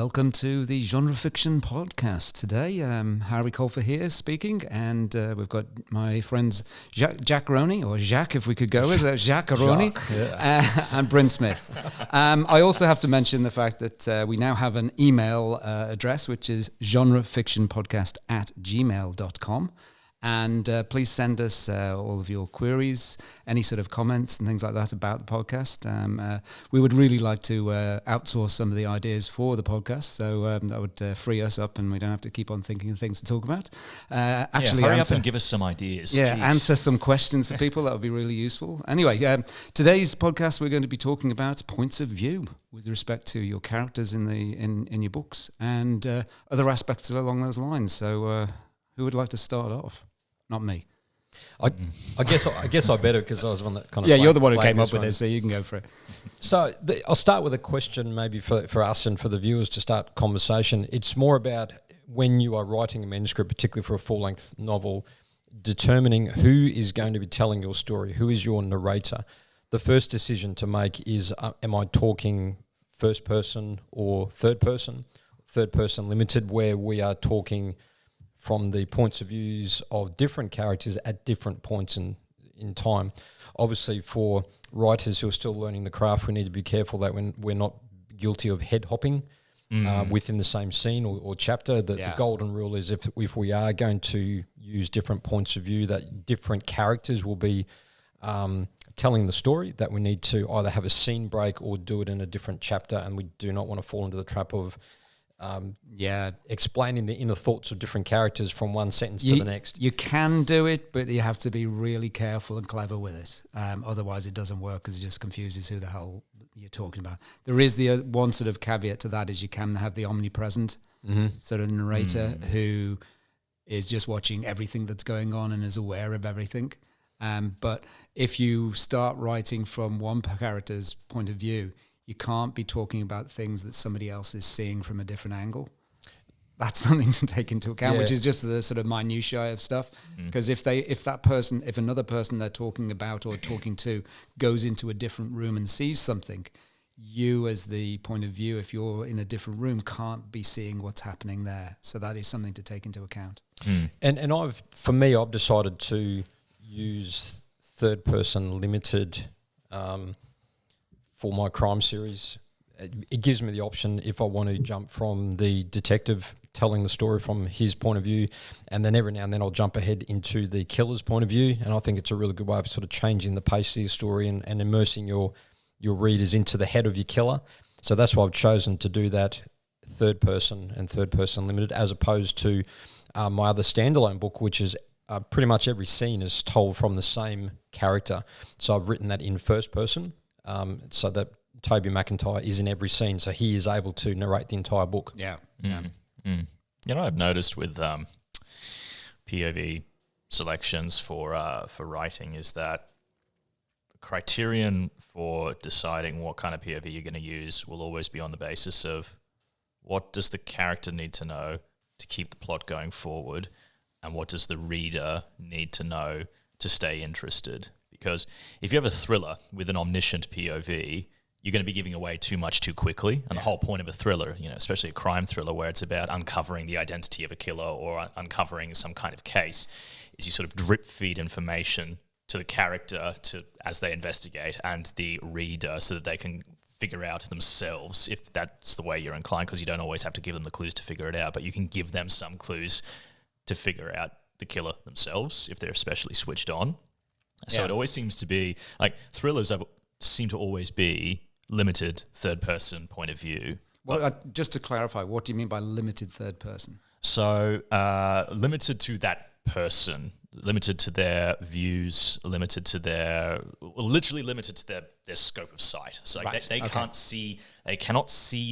Welcome to the Genre Fiction Podcast. Today, Harry Colfer here speaking, and we've got my friends Jack Roney, or Jacques if we could go with Jacques Roney, and Bryn Smith. I also have to mention the fact that we now have an email address, which is genrefictionpodcast@gmail.com. And please send us all of your queries, any sort of comments and things like that about the podcast. We would really like to outsource some of the ideas for the podcast, so that would free us up and we don't have to keep on thinking of things to talk about. Hurry up and give us some ideas. Yeah, answer some questions to people. That would be really useful. Anyway, today's podcast we're going to be talking about points of view with respect to your characters in your books and other aspects along those lines. So who would like to start off? Not me. I guess I better because I was the one that kind of... Yeah, you're the one who came up with it, so you can go for it. So I'll start with a question maybe for us and for the viewers to start conversation. It's more about when you are writing a manuscript, particularly for a full-length novel, determining who is going to be telling your story, who is your narrator. The first decision to make is, am I talking first person or third person limited, where we are talking from the points of views of different characters at different points in time. Obviously, for writers who are still learning the craft, we need to be careful that we're not guilty of head hopping within the same scene or chapter. The golden rule is if we are going to use different points of view, that different characters will be telling the story, that we need to either have a scene break or do it in a different chapter, and we do not want to fall into the trap of explaining the inner thoughts of different characters from one sentence to the next. You can do it, but you have to be really careful and clever with it. Otherwise, it doesn't work because it just confuses who the hell you're talking about. There is the one sort of caveat to that is you can have the omnipresent sort of narrator who is just watching everything that's going on and is aware of everything. But if you start writing from one character's point of view, you can't be talking about things that somebody else is seeing from a different angle. That's something to take into account, which is just the sort of minutiae of stuff. Because if another person they're talking about or talking to goes into a different room and sees something, you as the point of view, if you're in a different room, can't be seeing what's happening there. So that is something to take into account. And I've decided to use third person limited for my crime series. It gives me the option if I want to jump from the detective telling the story from his point of view, and then every now and then I'll jump ahead into the killer's point of view, and I think it's a really good way of sort of changing the pace of your story and immersing your readers into the head of your killer. So that's why I've chosen to do that third person and third person limited, as opposed to my other standalone book, which is pretty much every scene is told from the same character. So I've written that in first person, so that Toby McIntyre is in every scene, so he is able to narrate the entire book. You know, I've noticed with POV selections for writing is that the criterion for deciding what kind of POV you're going to use will always be on the basis of what does the character need to know to keep the plot going forward, and what does the reader need to know to stay interested. Because if you have a thriller with an omniscient POV, you're going to be giving away too much too quickly. And the whole point of a thriller, you know, especially a crime thriller where it's about uncovering the identity of a killer or uncovering some kind of case, is you sort of drip feed information to the character as they investigate and the reader so that they can figure out themselves if that's the way you're inclined, because you don't always have to give them the clues to figure it out, but you can give them some clues to figure out the killer themselves if they're especially switched on. So it always seems to be, like, thrillers seem to always be limited third-person point of view. Well, just to clarify, what do you mean by limited third person? So limited to that person, limited to their views, limited to literally limited to their scope of sight. So they cannot see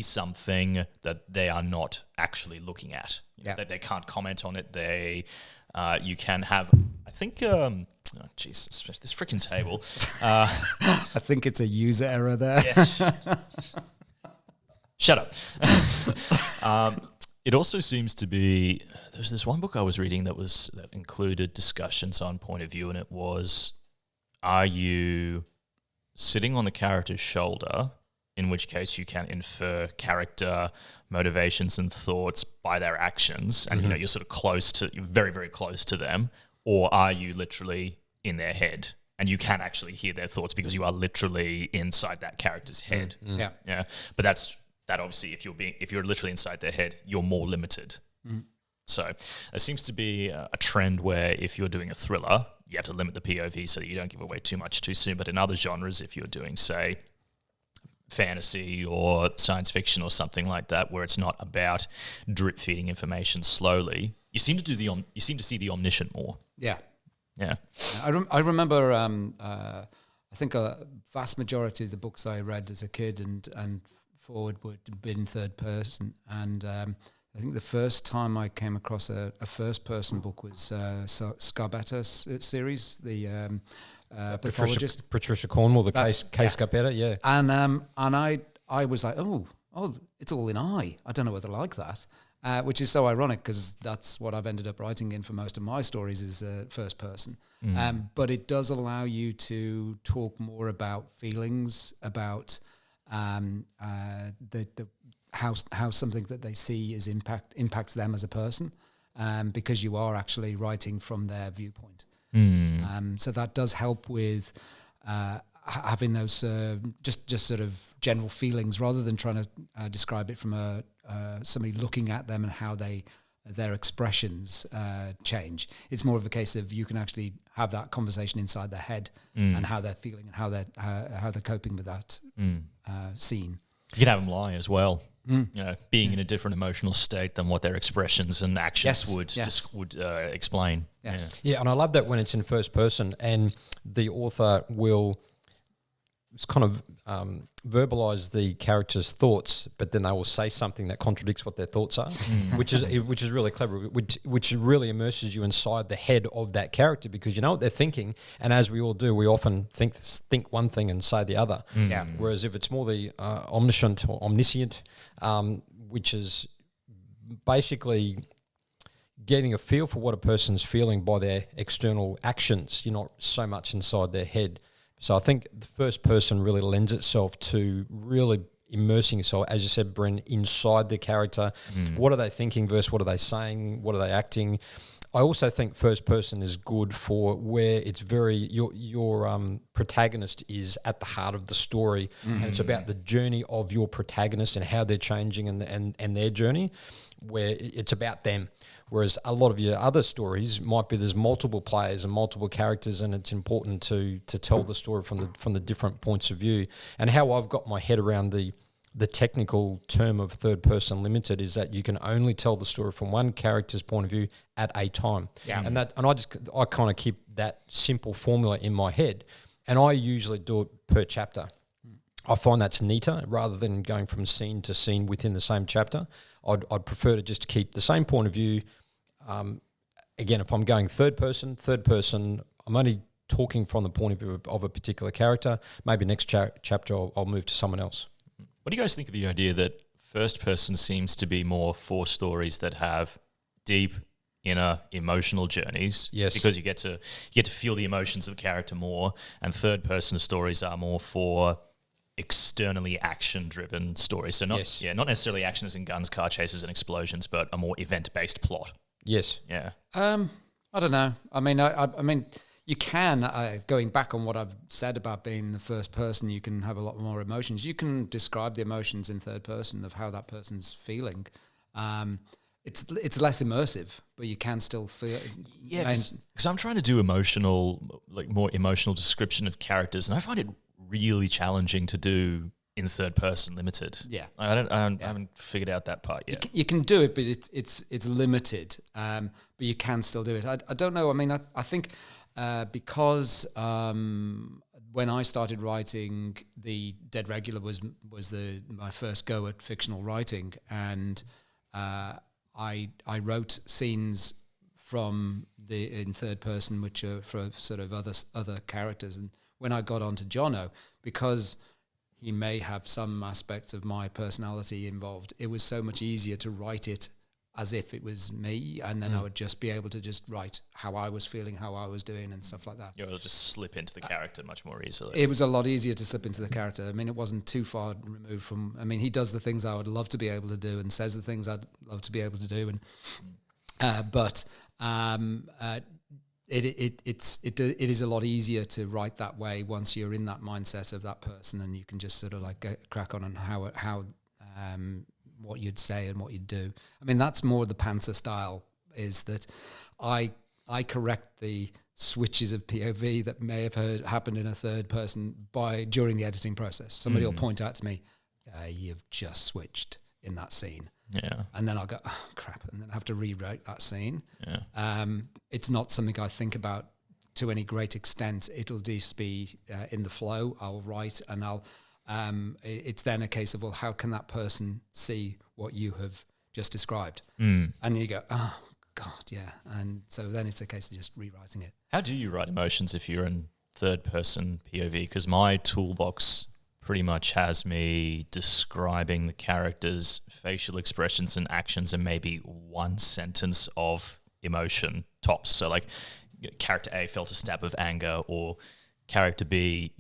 something that they are not actually looking at. They can't comment on it. You can have, I think... Oh, Jesus, this freaking table. I think it's a user error there. Shut up. It also seems to be, there's this one book I was reading that included discussions on point of view, and it was, are you sitting on the character's shoulder in which case you can infer character motivations and thoughts by their actions, and you're sort of you're very, very close to them, or are you literally in their head and you can actually hear their thoughts because you are literally inside that character's head? Yeah. But that obviously, if you're literally inside their head, you're more limited. So there seems to be a trend where if you're doing a thriller, you have to limit the POV so that you don't give away too much too soon. But in other genres, if you're doing, say, fantasy or science fiction or something like that, where it's not about drip feeding information slowly, you seem to see the omniscient more. Yeah. I remember. I think a vast majority of the books I read as a kid and forward would have been third person, and I think the first time I came across a first person book was Scarbetta's series, the pathologist. Patricia Cornwell, the case Scarpetta, yeah. And I was like, oh, it's all in I don't know whether I like that, which is so ironic because that's what I've ended up writing in for most of my stories is first person. But it does allow you to talk more about feelings, about how something that they see is impacts them as a person, because you are actually writing from their viewpoint. So that does help with having those just sort of general feelings rather than trying to describe it from somebody looking at them and how their expressions change. It's more of a case of you can actually have that conversation inside their head and how they're feeling and how they're coping with that scene. You can have them lie as well. Being in a different emotional state than what their expressions and actions would explain. Yes. Yeah, and I love that when it's in first person and the author will kind of verbalize the character's thoughts, but then they will say something that contradicts what their thoughts are, which is really clever, which really immerses you inside the head of that character because you know what they're thinking, and as we all do, we often think one thing and say the other. Whereas if it's more the omniscient or omniscient, which is basically getting a feel for what a person's feeling by their external actions, you're not so much inside their head. So I think the first person really lends itself to really immersing yourself, as you said, Bryn, inside the character. What are they thinking versus what are they saying? What are they acting? I also think first person is good for where it's very your protagonist is at the heart of the story, and it's about the journey of your protagonist and how they're changing and their journey, where it's about them. Whereas a lot of your other stories might be there's multiple players and multiple characters, and it's important to tell the story from the different points of view. And how I've got my head around the technical term of third person limited is that you can only tell the story from one character's point of view at a time. And I kind of keep that simple formula in my head, and I usually do it per chapter. I find that's neater rather than going from scene to scene within the same chapter. I'd prefer to just keep the same point of view. Again, if I'm going third person, I'm only talking from the point of view of a particular character. Maybe next chapter I'll move to someone else. What do you guys think of the idea that first person seems to be more for stories that have deep inner emotional journeys? Yes. Because you get to feel the emotions of the character more, and third person stories are more for externally action-driven stories. So not necessarily action as in guns, car chases, and explosions, but a more event-based plot. Yes. Yeah. I don't know. I mean, you can, going back on what I've said about being the first person, you can have a lot more emotions. You can describe the emotions in third person of how that person's feeling. It's less immersive, but you can still feel. Yeah, because I'm trying to do more emotional description of characters, and I find it really challenging to do in third person limited. Yeah, I haven't figured out that part yet. You can do it, but it's limited. But you can still do it. I don't know. I mean, I think because when I started writing, the Dead Regular was my first go at fictional writing, and I wrote scenes from in third person, which are for sort of other characters. And when I got onto Jono, because he may have some aspects of my personality involved, it was so much easier to write it as if it was me, and then I would just be able to just write how I was feeling, how I was doing, and stuff like that. You'll just slip into the character much more easily. It was a lot easier to slip into the character. I mean, it wasn't too far removed from. I mean, he does the things I would love to be able to do, and says the things I'd love to be able to do, and it is a lot easier to write that way once you're in that mindset of that person, and you can just sort of like crack on how what you'd say and what you'd do. I mean, that's more the Panther style, is that I correct the switches of POV that may have happened in a third person during the editing process. Somebody will point out to me, you've just switched in that scene. Yeah. And then I'll go, oh, crap, and then I have to rewrite that scene. Yeah. It's not something I think about to any great extent. It'll just be in the flow. I'll write, and it's then a case of, well, how can that person see what you have just described? And you go, oh, God, yeah. And so then it's a case of just rewriting it. How do you write emotions if you're in third-person POV? Because my toolbox pretty much has me describing the character's facial expressions and actions in maybe one sentence of emotion tops. So like character A felt a stab of anger, or character B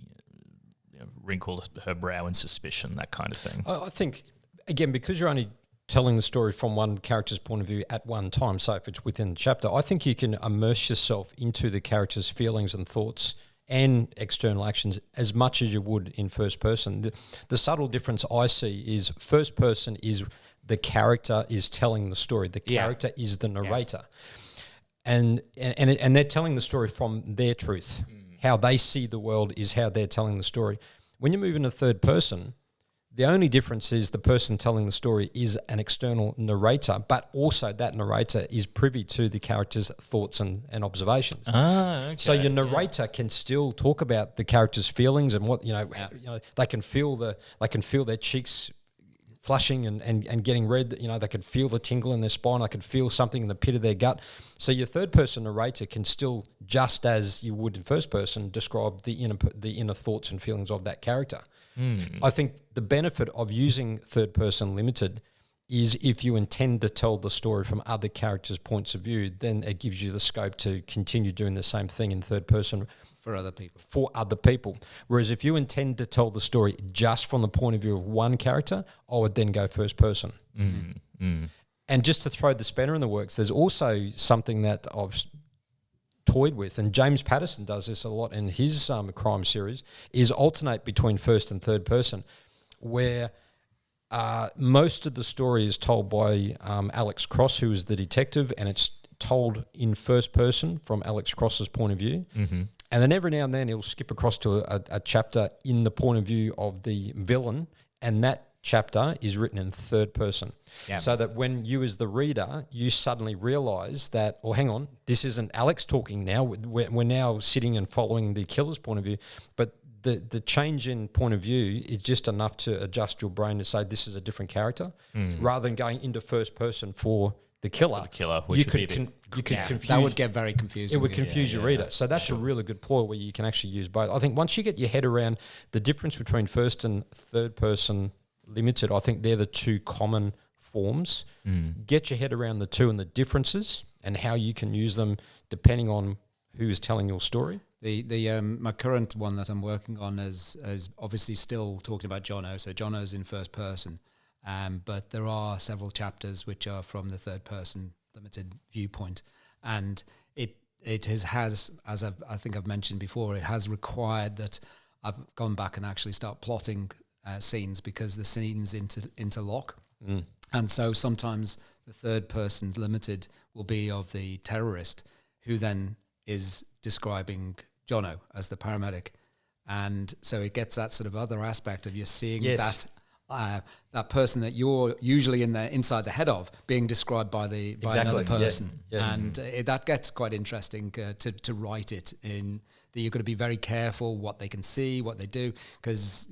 wrinkled her brow in suspicion, that kind of thing. I think, again, because you're only telling the story from one character's point of view at one time, so if it's within the chapter, I think you can immerse yourself into the character's feelings and thoughts and external actions as much as you would in first person. The subtle difference I see is first person is the character is telling the story. The character is the narrator. And they're telling the story from their truth. How they see the world is how they're telling the story. When you move into third person, the only difference is the person telling the story is an external narrator, but also that narrator is privy to the character's thoughts and observations. Okay. So your narrator can still talk about the character's feelings and what they can feel their cheeks flushing and getting red. They can feel the tingle in their spine. They can feel something in the pit of their gut. So your third person narrator can still, just as you would in first person, describe the inner thoughts and feelings of that character. I think the benefit of using third person limited is if you intend to tell the story from other characters' points of view, then it gives you the scope to continue doing the same thing in third person for other people. Whereas if you intend to tell the story just from the point of view of one character, I would then go first person. And just to throw the spanner in the works, there's also something that I've toyed with, and James Patterson does this a lot in his crime series, is alternate between first and third person, where most of the story is told by Alex Cross, who is the detective, and it's told in first person from Alex Cross's point of view. And then every now and then he'll skip across to a chapter in the point of view of the villain, and that chapter is written in third person. So that when you as the reader, you suddenly realise that, oh, hang on, this isn't Alex talking now. We're now sitting and following the killer's point of view. But the change in point of view is just enough to adjust your brain to say this is a different character, rather than going into first person for the killer. Which you could confuse. That would get very confusing. It would confuse your reader. So that's a really good ploy where you can actually use both. I think once you get your head around the difference between first and third person limited, I think they're the two common forms. Get your head around the two and the differences and how you can use them depending on who is telling your story. My current one that I'm working on is obviously still talking about Jono. So Jono's in first person, but there are several chapters which are from the third person limited viewpoint, and it has as I think I've mentioned before, it has required that I've gone back and actually start plotting scenes, because the scenes interlock. And so sometimes the third person limited will be of the terrorist, who then is describing Jono as the paramedic. And so it gets that sort of other aspect of you're seeing that person that you're usually inside the head of being described by another person. And that gets quite interesting to write it in, that you've got to be very careful what they can see, what they do, because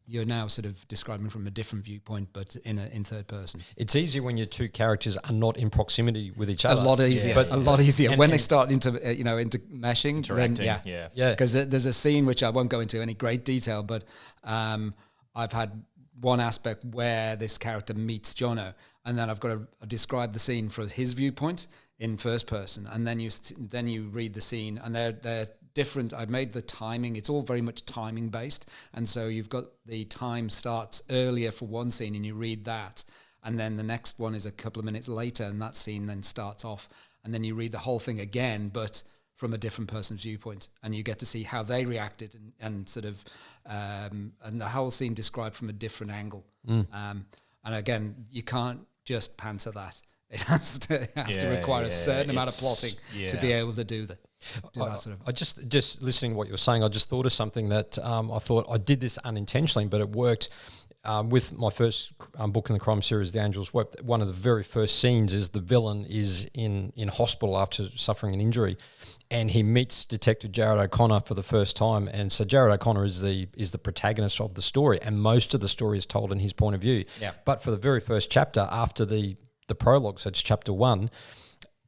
you're now sort of describing from a different viewpoint, but in third person. It's easier when your two characters are not in proximity with each other. A lot easier. When they start into meshing, interacting. Because there's a scene which I won't go into any great detail, but I've had one aspect where this character meets Jono, and then I've got to describe the scene from his viewpoint in first person, and then you read the scene, and they're different. I've made the timing, it's all very much timing based, and so you've got the time starts earlier for one scene and you read that, and then the next one is a couple of minutes later, and that scene then starts off, and then you read the whole thing again, but from a different person's viewpoint, and you get to see how they reacted, and sort of and the whole scene described from a different angle. And again, you can't just pantser that. It has to require a certain amount of plotting to be able to do that. I just listening to what you were saying, I just thought of something that I thought I did this unintentionally, but it worked. With my first book in the crime series, The Angels Wept, one of the very first scenes is the villain is in hospital after suffering an injury, and he meets Detective Jared O'Connor for the first time. And so Jared O'Connor is the protagonist of the story, and most of the story is told in his point of view. Yeah. But for the very first chapter, after the prologue, so it's chapter 1,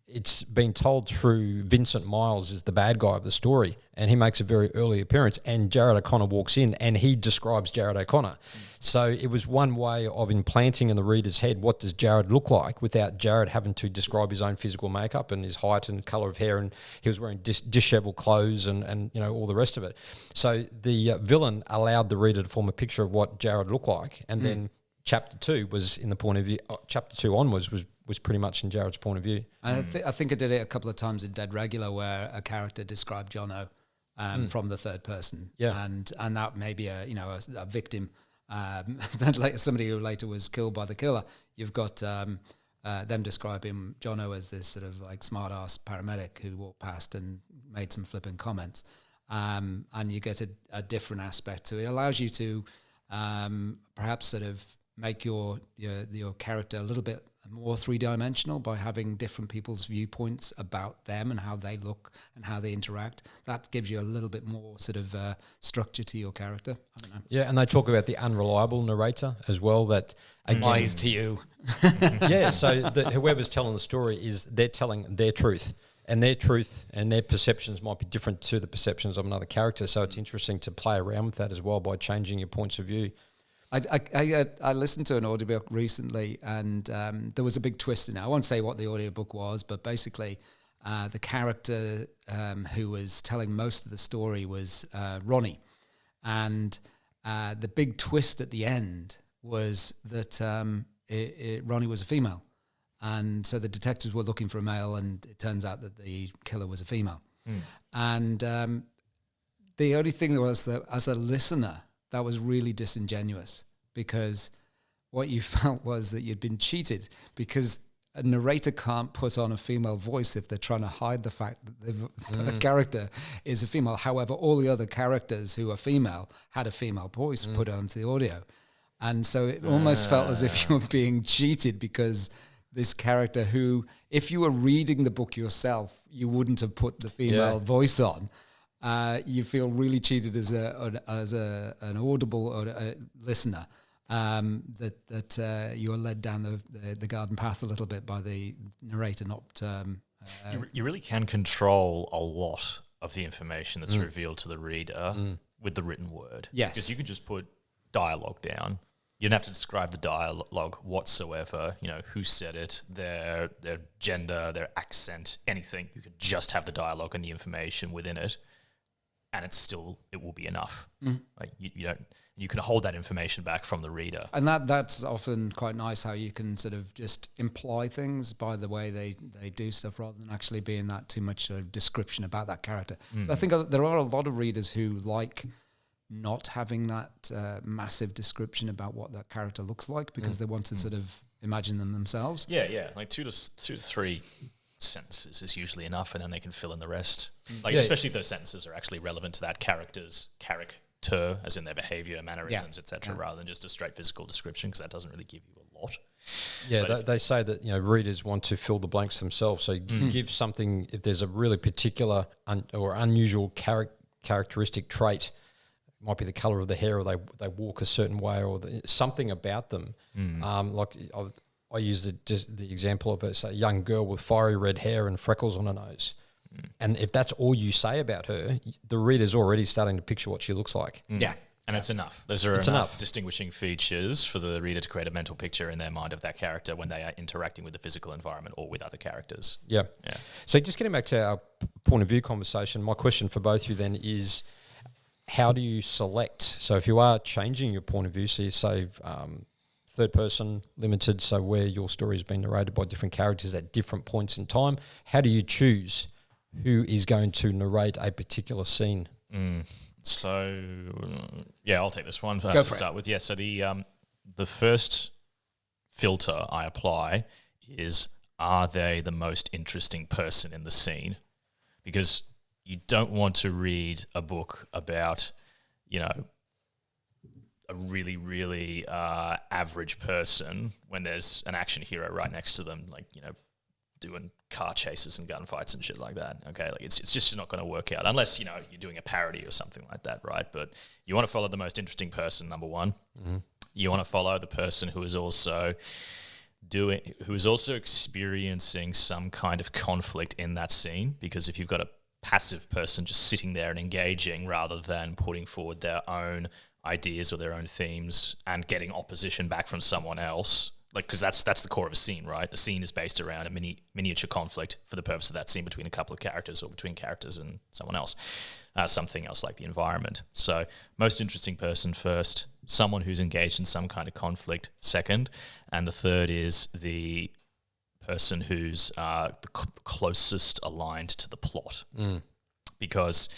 it's been told through Vincent Miles is the bad guy of the story, and he makes a very early appearance, and Jared O'Connor walks in and he describes Jared O'Connor. So it was one way of implanting in the reader's head, what does Jared look like, without Jared having to describe his own physical makeup and his height and colour of hair, and he was wearing dishevelled clothes and all the rest of it. So the villain allowed the reader to form a picture of what Jared looked like, and then chapter 2 was in the point of view. Chapter 2 onwards was pretty much in Jared's point of view. And I think I did it a couple of times in Dead Regular, where a character described Jono from the third person, and that may be a victim, somebody who later was killed by the killer. You've got them describing Jono as this sort of like smart ass paramedic who walked past and made some flippant comments, and you get a different aspect. So it allows you to perhaps sort of make your character a little bit more three-dimensional by having different people's viewpoints about them and how they look and how they interact. That gives you a little bit more sort of structure to your character. I don't know. Yeah, and they talk about the unreliable narrator as well. That again, lies to you. Yeah, so whoever's telling the story they're telling their truth. And their truth and their perceptions might be different to the perceptions of another character. So it's interesting to play around with that as well by changing your points of view. I listened to an audiobook recently, and there was a big twist in it. I won't say what the audiobook was, but basically the character who was telling most of the story was Ronnie. And the big twist at the end was that Ronnie was a female. And so the detectives were looking for a male, and it turns out that the killer was a female. And the only thing was that as a listener, that was really disingenuous, because what you felt was that you'd been cheated, because a narrator can't put on a female voice if they're trying to hide the fact that the character is a female. However, all the other characters who are female had a female voice put onto the audio. And so it almost felt as if you were being cheated, because this character who, if you were reading the book yourself, you wouldn't have put the female voice on. You feel really cheated as an audible or a listener, that you are led down the garden path a little bit by the narrator. Not you really can control a lot of the information that's revealed to the reader with the written word. Yes, because you could just put dialogue down. You don't have to describe the dialogue whatsoever. You know, who said it, their gender, their accent, anything. You could just have the dialogue and the information within it, and it will be enough. Like you can hold that information back from the reader. And that's often quite nice, how you can sort of just imply things by the way they do stuff, rather than actually being that too much sort of description about that character. So I think there are a lot of readers who like not having that massive description about what that character looks like, because they want to sort of imagine them themselves. Yeah. Like two to three sentences is usually enough, and then they can fill in the rest. Especially if those sentences are actually relevant to that character's character, as in their behavior, mannerisms, etc., rather than just a straight physical description, because that doesn't really give you a lot. Yeah, they say that readers want to fill the blanks themselves. So you give something, if there's a really particular or unusual characteristic trait. Might be the color of the hair, or they walk a certain way, or something about them. Like I use the example of a young girl with fiery red hair and freckles on her nose. And if that's all you say about her, the reader's already starting to picture what she looks like. Yeah. And it's enough. Those are It's enough enough. distinguishing features for the reader to create a mental picture in their mind of that character when they are interacting with the physical environment or with other characters. Yeah. Yeah. So just getting back to our point of view conversation, my question for both of you then is, how do you select? So if you are changing your point of view, so you say third person, limited, so where your story has been narrated by different characters at different points in time, how do you choose who is going to narrate a particular scene? So, yeah, I'll take this one Go to for it. start with. Yeah, so the first filter I apply is, are they the most interesting person in the scene? Because you don't want to read a book about, you know, a really, really average person when there's an action hero right next to them, like, you know, doing car chases and gunfights and shit like that. Okay, like it's just not going to work out unless, you know, you're doing a parody or something like that, right? But you want to follow the most interesting person, number one. You want to follow the person who is also experiencing some kind of conflict in that scene, because if you've got a passive person just sitting there and engaging rather than putting forward their own ideas or their own themes and getting opposition back from someone else, like, because that's the core of a scene, right? A scene is based around a miniature conflict for the purpose of that scene between a couple of characters or between characters and someone else, something else like the environment. So most interesting person first, someone who's engaged in some kind of conflict second, and the third is the person who's the closest aligned to the plot. Because,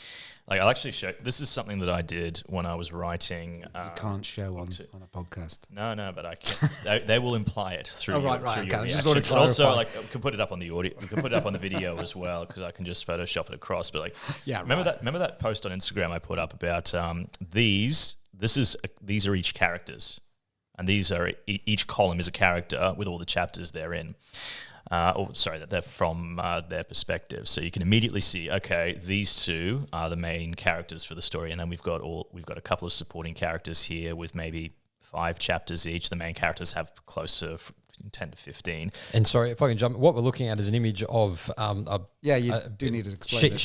like, I'll actually show. This is something that I did when I was writing. You can't show on a podcast. No, but I can. they will imply it through. Oh, right, through okay. your I just want to reactions. Also, clarify. like, I can put it up on the audio. We can put it up on the video as well, because I can just Photoshop it across. But like, Yeah, remember that post on Instagram I put up about these. These are each characters, and these are each column is a character with all the chapters they're in. That they're from their perspective. So you can immediately see, okay, these two are the main characters for the story, and then we've got a couple of supporting characters here with maybe 5 chapters each. The main characters have close to 10 to 15. And sorry, if I can jump, what we're looking at is an image of Yeah, you do need to explain this.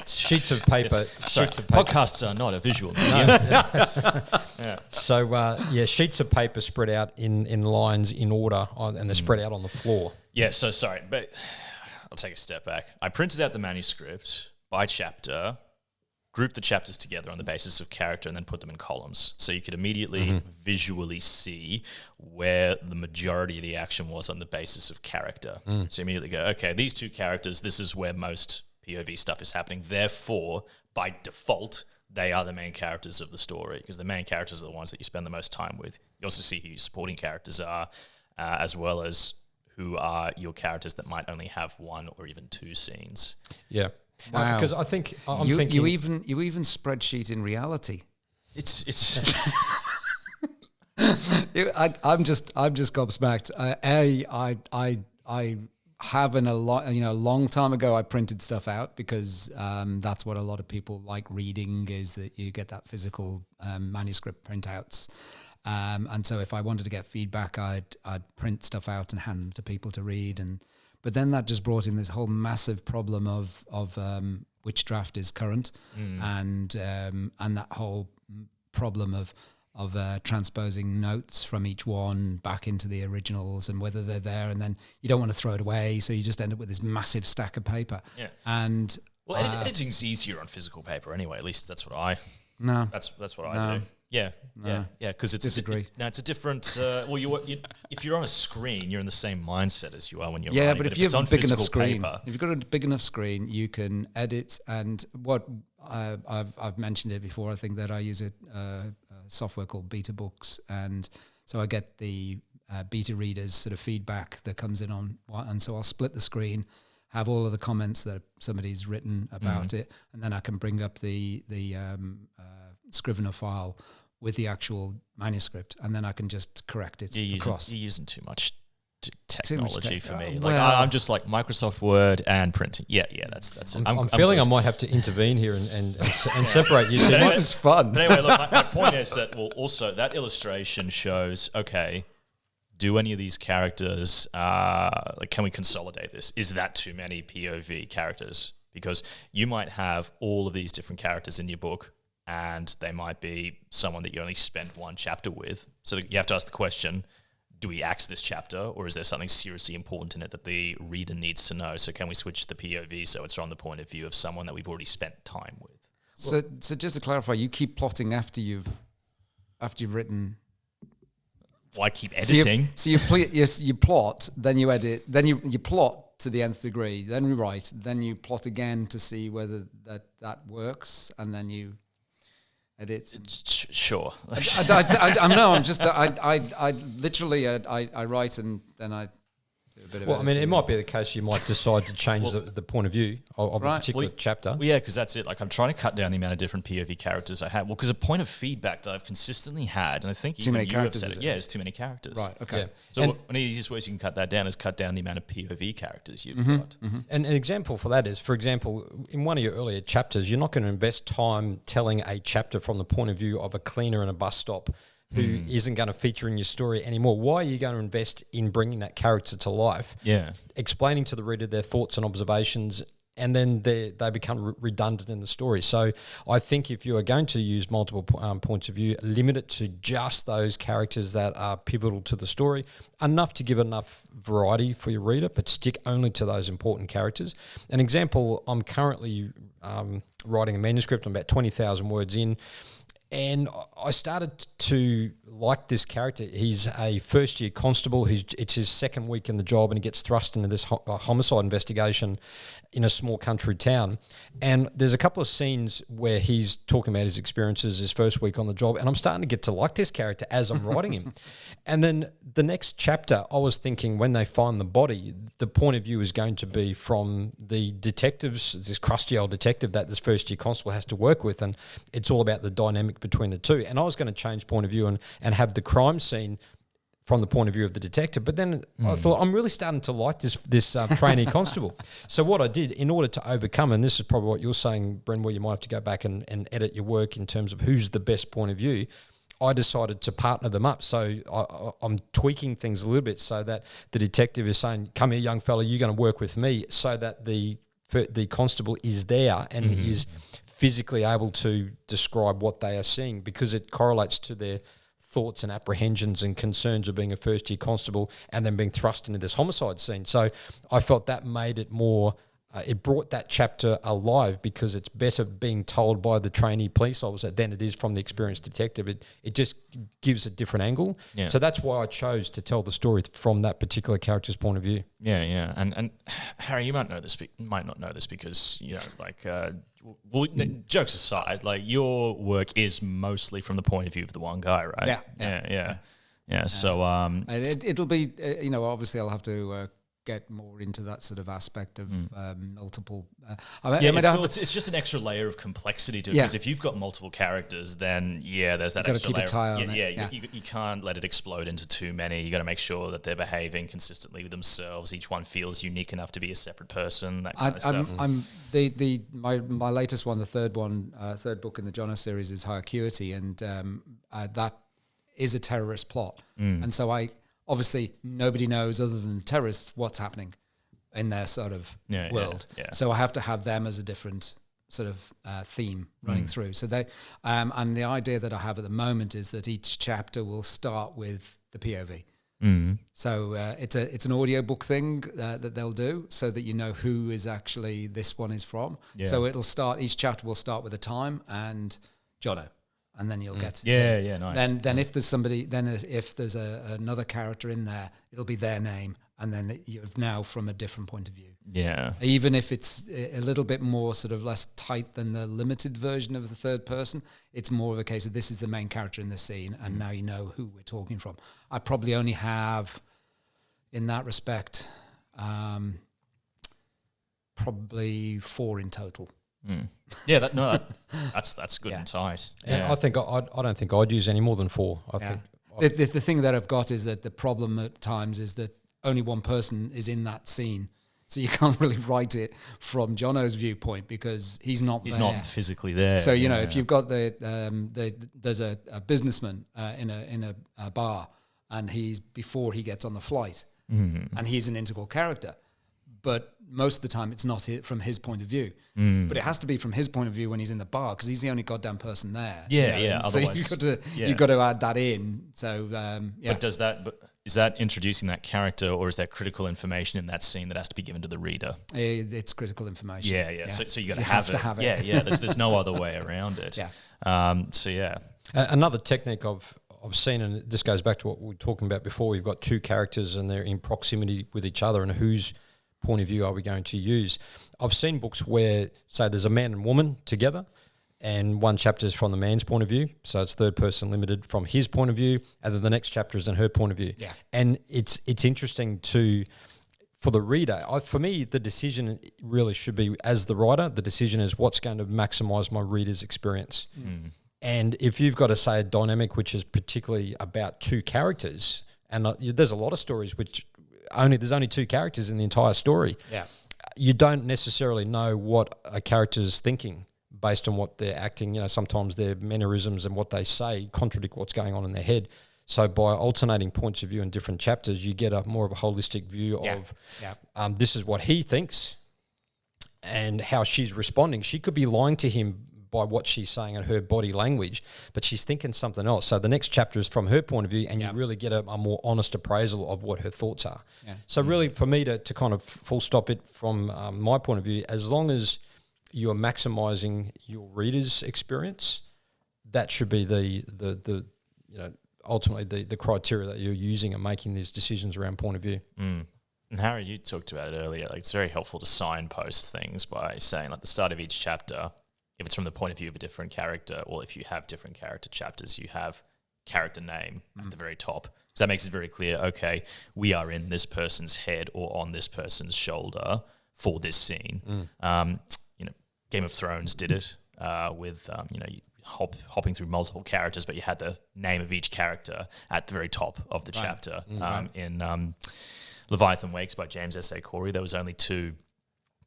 sheets of paper. Sorry, Sheets of paper. podcasts are not a visual medium. So sheets of paper spread out in lines in order, and they're spread out on the floor. Yeah, so sorry, but I'll take a step back. I printed out the manuscript by chapter, grouped the chapters together on the basis of character, and then put them in columns. So you could immediately visually see where the majority of the action was on the basis of character. So you immediately go, okay, these two characters, this is where most POV stuff is happening. Therefore, by default, they are the main characters of the story, because the main characters are the ones that you spend the most time with. You also see who your supporting characters are, as well as who are your characters that might only have 1 or even 2 scenes. Yeah. Wow. Because I think I'm you thinking even spreadsheet in reality. It's I'm just gobsmacked. I have a long time ago I printed stuff out because that's what a lot of people like reading, is that you get that physical manuscript printouts. And so if I wanted to get feedback, I'd print stuff out and hand them to people to read. But then that just brought in this whole massive problem of which draft is current, and that whole problem of transposing notes from each one back into the originals and whether they're there, and then you don't want to throw it away, so you just end up with this massive stack of paper. Yeah. And editing's easier on physical paper anyway. At least that's what I. No. That's what I do. Yeah. Because it's Disagree. It's a different. If you're on a screen, you're in the same mindset as you are when you're yeah, writing. but if you it's have on a big enough physical screen, paper, if you've got a big enough screen, you can edit. And what I've mentioned it before, I think that I use a software called Beta Books, and so I get the beta readers sort of feedback that comes in on, and so I'll split the screen, have all of the comments that somebody's written about it, and then I can bring up the Scrivener file with the actual manuscript, and then I can just correct it across. You're using too much technology for me. Well, I'm just like Microsoft Word and printing. Yeah, that's it. I'm feeling I might have to intervene here and separate you two. This is fun. But anyway, look, my point is that also that illustration shows, okay, do any of these characters, can we consolidate this? Is that too many POV characters? Because you might have all of these different characters in your book, and they might be someone that you only spent one chapter with. So you have to ask the question, do we axe this chapter, or is there something seriously important in it that the reader needs to know? So can we switch the POV so it's from the point of view of someone that we've already spent time with? So just to clarify, you keep plotting after you've written. Why keep editing? So you plot, then you edit, then you plot to the nth degree, then you write, then you plot again to see whether that works, and then you edit. Sure. I literally write and then I do a bit of Well, I mean, editing. it might be the case you might decide to change the point of view of a particular chapter. Well, yeah, because that's it. Like, I'm trying to cut down the amount of different POV characters I have. Well, because a point of feedback that I've consistently had, and I think even you have said it, it's too many characters. Right, okay. Yeah. So one of the easiest ways you can cut that down is cut down the amount of POV characters you've got. And an example for that is, for example, in one of your earlier chapters, you're not going to invest time telling a chapter from the point of view of a cleaner in a bus stop who isn't going to feature in your story anymore. Why are you going to invest in bringing that character to life? Yeah. Explaining to the reader their thoughts and observations, and then they become redundant in the story. So I think if you are going to use multiple points of view, limit it to just those characters that are pivotal to the story, enough to give enough variety for your reader, but stick only to those important characters. An example, I'm currently writing a manuscript. I'm about 20,000 words in. And I started to like this character. He's a first-year constable. It's his second week in the job, and he gets thrust into this homicide investigation in a small country town. And there's a couple of scenes where he's talking about his experiences his first week on the job, and I'm starting to get to like this character as I'm writing him. And then the next chapter, I was thinking when they find the body, the point of view is going to be from the detectives, this crusty old detective that this first-year constable has to work with, and it's all about the dynamic between the two. And I was going to change point of view and have the crime scene from the point of view of the detective. But then I thought, I'm really starting to like this trainee constable. So what I did, in order to overcome, and this is probably what you're saying, Bryn, where you might have to go back and edit your work in terms of who's the best point of view, I decided to partner them up. So I'm tweaking things a little bit so that the detective is saying, come here, young fella, you're going to work with me, so that the constable is there and is physically able to describe what they are seeing, because it correlates to their thoughts and apprehensions and concerns of being a first-year constable and then being thrust into this homicide scene. So I felt that made it more... it brought that chapter alive, because it's better being told by the trainee police officer than it is from the experienced detective. It just gives a different angle. Yeah. So that's why I chose to tell the story from that particular character's point of view. Yeah, yeah. And Harry, you might know this, might not know this because, you know, like, well, jokes aside, like, your work is mostly from the point of view of the one guy, right? Yeah. So it'll be, you know, obviously I'll have to get more into that sort of aspect of multiple. It's just an extra layer of complexity to it, because if you've got multiple characters, then there's that extra layer. Keep a tie on it. You can't let it explode into too many. You got to make sure that they're behaving consistently with themselves. Each one feels unique enough to be a separate person. That kind of stuff. My latest one, the third book in the Jono series is High Acuity, and that is a terrorist plot, and so obviously nobody knows other than terrorists what's happening in their sort of world. Yeah. So I have to have them as a different sort of theme running through. So they, and the idea that I have at the moment is that each chapter will start with the POV. So it's an audiobook thing that they'll do, so that you know who is actually this one is from. Yeah. So each chapter will start with a time and Jono. And then you'll get nice. Then if there's somebody, if there's another character in there, it'll be their name, and then you've now from a different point of view. Yeah. Even if it's a little bit more sort of less tight than the limited version of the third person, it's more of a case of this is the main character in the scene, and now you know who we're talking from. I probably only have, in that respect, probably 4 in total. Yeah, that's good and tight. Yeah. I don't think I'd use any more than 4. The thing that I've got is that the problem at times is that only one person is in that scene, so you can't really write it from Jono's viewpoint because he's not physically there. So you know, if you've got there's a businessman in a bar, and he's before he gets on the flight, and he's an integral character. but most of the time it's not from his point of view. But it has to be from his point of view when he's in the bar, because he's the only goddamn person there. So you've got to add that in. So But is that introducing that character, or is there critical information in that scene that has to be given to the reader? It's critical information. Yeah. So you got to have to have it. Yeah. There's no other way around it. Yeah. Another technique I've seen, and this goes back to what we were talking about before, we've got two characters and they're in proximity with each other, and whose point of view are we going to use? I've seen books where, say, there's a man and woman together, and one chapter is from the man's point of view, so it's third person limited from his point of view, and then the next chapter is in her point of view. Yeah. And it's interesting for the reader. For me, the decision really should be, as the writer, the decision is what's going to maximise my reader's experience. And if you've got to say a dynamic which is particularly about two characters, and there's a lot of stories which there's only two characters in the entire story. Yeah. You don't necessarily know what a character's thinking based on what they're acting. Sometimes their mannerisms and what they say contradict what's going on in their head. So by alternating points of view in different chapters, you get more of a holistic view of this is what he thinks and how she's responding. She could be lying to him by what she's saying and her body language, but she's thinking something else. So the next chapter is from her point of view, and you really get a more honest appraisal of what her thoughts are. Yeah. So really, for me to kind of full stop it from my point of view, as long as you are maximising your reader's experience, that should be the ultimately the criteria that you're using and making these decisions around point of view. And Harry, you talked about it earlier. Like, it's very helpful to signpost things by saying, at the start of each chapter, if it's from the point of view of a different character, or if you have different character chapters, you have character name at the very top. So that makes it very clear, okay, we are in this person's head or on this person's shoulder for this scene. Game of Thrones did it with, hopping through multiple characters, but you had the name of each character at the very top of the chapter. In Leviathan Wakes by James S.A. Corey, there was only two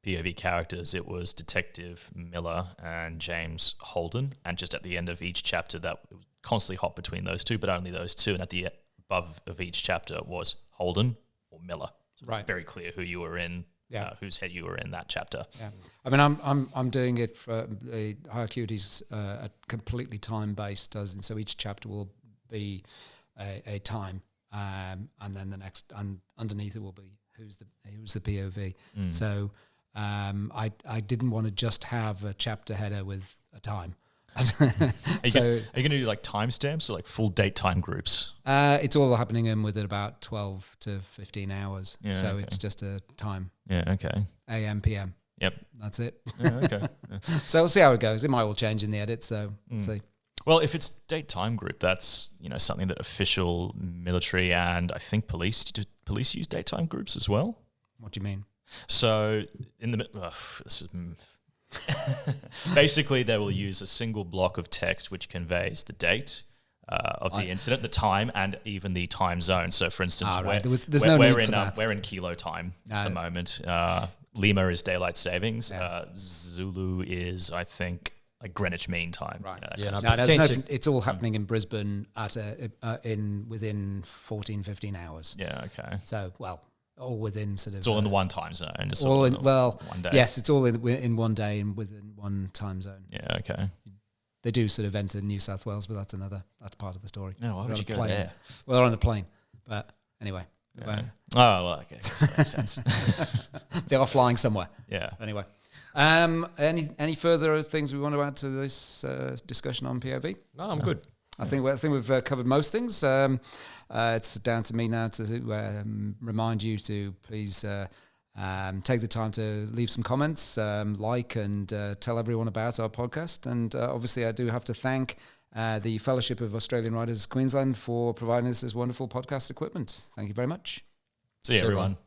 POV characters. It was Detective Miller and James Holden, and just at the end of each chapter, that it was constantly hop between those two, but only those two. And at the above of each chapter was Holden or Miller. So very clear who you were in, whose head you were in that chapter. Yeah, I mean, I'm doing it for the High Acuity's completely time based, and so each chapter will be a time, and then the next, and underneath it will be who's the POV. So. I didn't want to just have a chapter header with a time. Are you going to do like timestamps or like full date time groups? It's all happening in within about 12 to 15 hours. So it's just a time. Yeah, okay. AM, PM. Yep. That's it. Yeah, okay. So we'll see how it goes. It might all change in the edit, so we'll see. Well, if it's date time group, that's something that official military and I think police use date time groups as well. What do you mean? So basically they will use a single block of text which conveys the date of the incident, the time, and even the time zone. So, for instance, we're in kilo time at the moment. Lima is daylight savings. Zulu is, I think, like Greenwich Mean Time. Right. It's all happening in Brisbane at within 14, 15 hours. Yeah. Okay. So, all within sort of... It's all in the one time zone. It's all in one day. Yes, it's all in one day and within one time zone. Yeah, okay. They do sort of enter New South Wales, but that's part of the story. No, why would you go there? Well, they're on a plane, but anyway. Yeah. Okay. That makes sense. They are flying somewhere. Yeah. Anyway. Any further things we want to add to this discussion on POV? No, I'm good. I think we've covered most things. It's down to me now to remind you to please take the time to leave some comments, like and tell everyone about our podcast. And obviously I do have to thank the Fellowship of Australian Writers Queensland for providing us this wonderful podcast equipment. Thank you very much. See you, everyone.